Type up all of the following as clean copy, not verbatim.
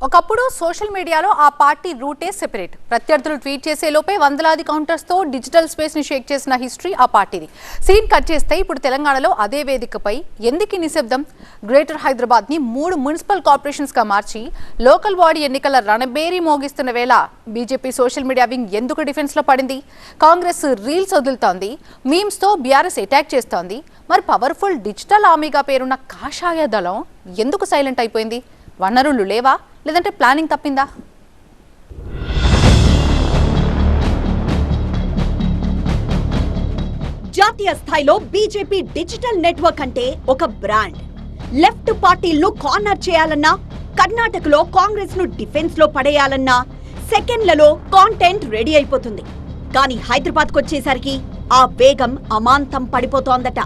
ఒకప్పుడు సోషల్ మీడియాలో ఆ పార్టీ రూటే సెపరేట్. ప్రత్యర్థులు ట్వీట్ చేసే లోపే వందలాది కౌంటర్స్తో డిజిటల్ స్పేస్ ని షేక్ చేసిన హిస్టరీ ఆ పార్టీది. సీన్ కట్ చేస్తే ఇప్పుడు తెలంగాణలో అదే వేదికపై ఎందుకు నిశ్శబ్దం? గ్రేటర్ హైదరాబాద్ ని 3 మున్సిపల్ కార్పొరేషన్స్ గా మార్చి లోకల్ బాడీ ఎన్నికల రణబేరీ మోగిస్తున్న వేళ బీజేపీ సోషల్ మీడియా వింగ్ ఎందుకు డిఫెన్స్ లో పడింది? కాంగ్రెస్ రీల్స్ వదులుతోంది, మీమ్స్ తో బీఆర్ఎస్ అటాక్ చేస్తోంది. మరి పవర్ఫుల్ డిజిటల్ ఆర్మీగా పేరున్న కాషాయ దళం ఎందుకు సైలెంట్ అయిపోయింది? వనరులు లేవా, లేదంటే ప్లానింగ్ తప్పిందా? జాతీయ స్థాయిలో బీజేపీ డిజిటల్ నెట్వర్క్ అంటే ఒక బ్రాండ్. లెఫ్ట్ పార్టీలను కార్నర్ చేయాలన్నా, కర్ణాటకలో కాంగ్రెస్ ను డిఫెన్స్ లో పడేయాలన్నా సెకండ్లలో కాంటెంట్ రెడీ అయిపోతుంది. కానీ హైదరాబాద్ కొచ్చేసరికి ఆ వేగం అమాంతం పడిపోతోందట.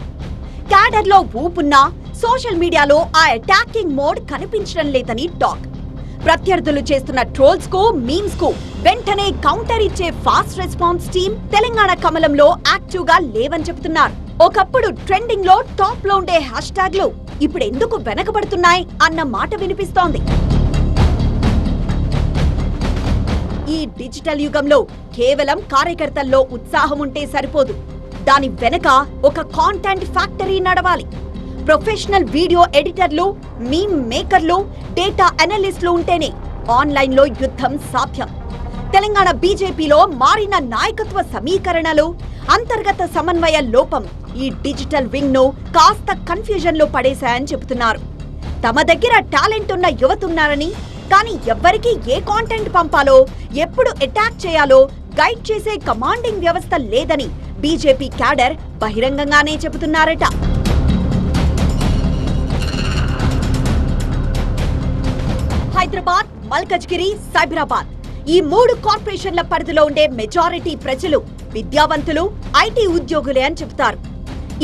క్యాడర్ లో ఊపున్నా సోషల్ మీడియాలో ఆ అటాకింగ్ మోడ్ కనిపించడం లేదని టాక్. ప్రత్యర్థులు చేస్తున్న ట్రోల్స్ కు, మీమ్స్ కు వెంటనే కౌంటర్ ఇచ్చే ఫాస్ట్ రెస్పాన్స్ టీమ్ తెలంగాణ కమలంలో యాక్టివ్ గా లేవని చెబుతున్నారు. ఒకప్పుడు ట్రెండింగ్ లో టాప్ లో ఉండే హ్యాష్ ట్యాగ్లు ఇప్పుడు ఎందుకు వెనకబడుతున్నాయి అన్న మాట వినిపిస్తోంది. ఈ డిజిటల్ యుగంలో కేవలం కార్యకర్తల్లో ఉత్సాహం ఉంటే సరిపోదు. దాని వెనక ఒక కాంటెంట్ ఫ్యాక్టరీ నడవాలి. ప్రొఫెషనల్ వీడియో ఎడిటర్లు, మీమ్ మేకర్లు, డేటా అనలిస్టులు ఉంటేనే ఆన్లైన్ లో యుద్ధం సాధ్యం. తెలంగాణ బీజేపీలో మారిన నాయకత్వ సమీకరణలు, అంతర్గత సమన్వయ లోపం ఈ డిజిటల్ వింగ్ ను కాస్త కన్ఫ్యూజన్ లో పడేశాయని చెబుతున్నారు. తమ దగ్గర టాలెంట్ ఉన్న యువతున్నారని, కానీ ఎవ్వరికీ ఏ కాంటెంట్ పంపాలో, ఎప్పుడు అటాక్ చేయాలో గైడ్ చేసే కమాండింగ్ వ్యవస్థ లేదని బీజేపీ క్యాడర్ బహిరంగంగానే చెబుతున్నారట. హైదరాబాద్, మల్కజ్గిరి, సైబరాబాద్ ఈ 3 కార్పొరేషన్ల పరిధిలో ఉండే మెజారిటీ ప్రజలు విద్యావంతులు, ఐటీ ఉద్యోగులే అని చెబుతారు.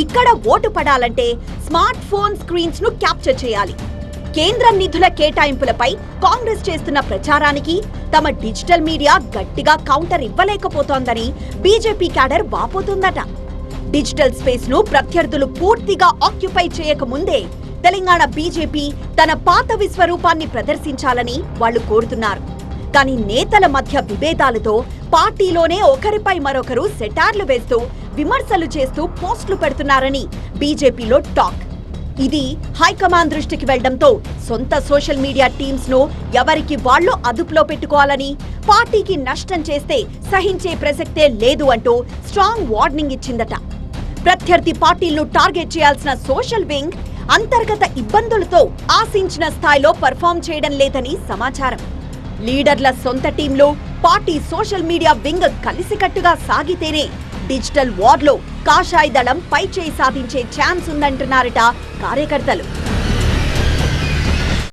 ఇక్కడ ఓటు పడాలంటే స్మార్ట్ ఫోన్ స్క్రీన్స్ ను క్యాప్చర్ చేయాలి. కేంద్ర నిధుల కేటాయింపులపై కాంగ్రెస్ చేస్తున్న ప్రచారానికి తమ డిజిటల్ మీడియా గట్టిగా కౌంటర్ ఇవ్వలేకపోతోందని బీజేపీ క్యాడర్ వాపోతుందట. డిజిటల్ స్పేస్ ను ప్రత్యర్థులు పూర్తిగా ఆక్యుపై చేయకముందే తెలంగాణ బీజేపీ తన పాత విశ్వరూపాన్ని ప్రదర్శించాలని వాళ్లు కోరుతున్నారు. కానీ నేతల మధ్య విభేదాలతో పార్టీలోనే ఒకరిపై మరొకరు సెటార్లు వేస్తూ, విమర్శలు చేస్తూ పోస్టులు పెడుతున్నారని బీజేపీలో టాక్. ఇది హైకమాండ్ దృష్టికి వెళ్లడంతో సొంత సోషల్ మీడియా టీమ్స్ ను ఎవరికి వాళ్లు అదుపులో పెట్టుకోవాలని, పార్టీకి నష్టం చేస్తే సహించే ప్రసక్తే లేదు అంటూ స్ట్రాంగ్ వార్నింగ్ ఇచ్చిందట. ప్రత్యర్థి పార్టీలను టార్గెట్ చేయాల్సిన సోషల్ వింగ్ అంతర్గత ఇబ్బందులతో ఆశించిన స్థాయిలో పర్ఫామ్ చేయడం లేదని సమాచారం. లీడర్ల సొంత టీంలో పార్టీ సోషల్ మీడియా వింగ్ కలిసికట్టుగా సాగితేనే డిజిటల్ వార్లో కాషాయ దళం పై చేయి సాధించే ఛాన్స్ ఉందంటున్నారట కార్యకర్తలు.